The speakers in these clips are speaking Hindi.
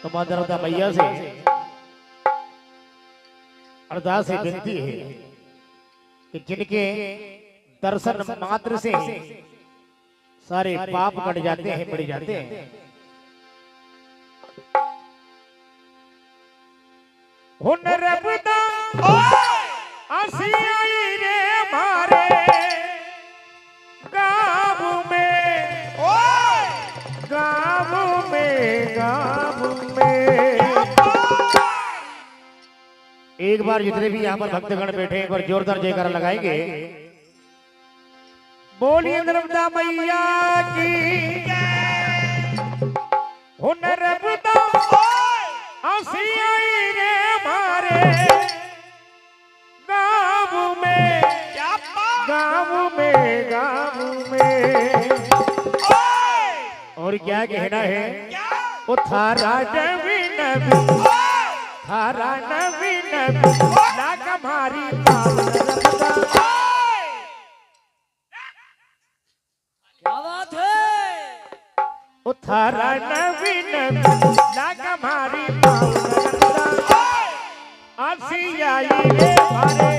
तो माता मैया से अरदास से विनती है कि जिनके दर्शन मात्र से सारे पाप कट जाते हैं, बढ़ जाते हैं। हुनर बता आसियाई रे मारे गाँव में, गाँव में, गाँव में। एक बार जितने भी यहाँ पर भक्तगण बैठे हैं, एक बार जोरदार जयकारा लगाएंगे। बोलिए नर्मदा मैया की। हुनर बता आसियाई रे मारे गाँव में, गाँव में, गाँव में। और क्या कहना है? वो थारा नवीन थारा नवीन लाग हमारी क्या बात है? वो थारा नवीन लाग हमारी आसियाई रे मारे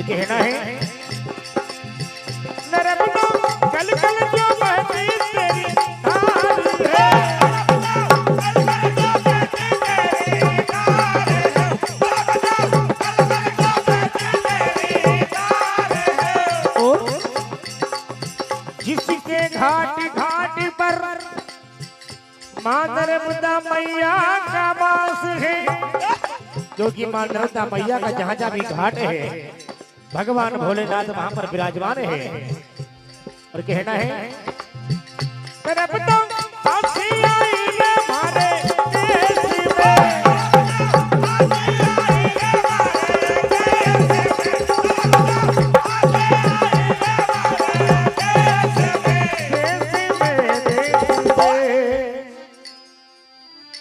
कहना है नर्मदा कल कल जो बहती तेरी धार है। जिसके घाट घाट पर मां नर्मदा मैया का वास है, क्योंकि मां नर्मदा मैया का जहाँ जहाँ भी घाट है भगवान भोलेनाथ वहां पर विराजमान है। और कहना है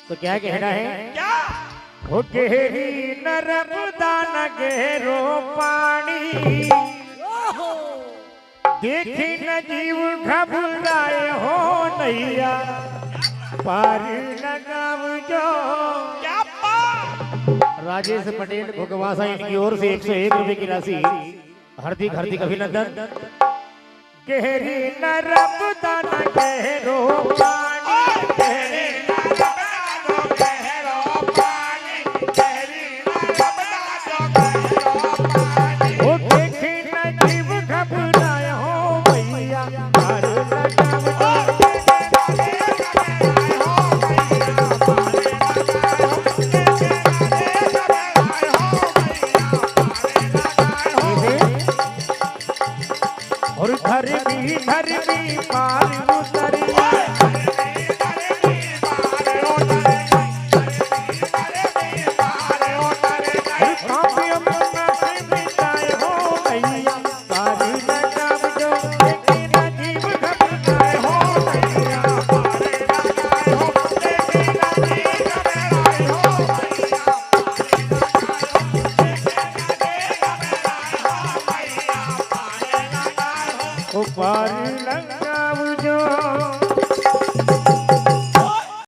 तो क्या कहना है? हो गहरी नर्मदा न गहरो पानी, देखी न जीव घबराए हो नैया पार लगाव जो। राजेश पटेल भोगवासा इनकी ओर से 101 रुपए की राशि हार्दिक हार्दिक अभिनंदन। गहरी नर्मदा न गहरो पानी, गहरी और धरमी पार उतरी ऊपर लगावजे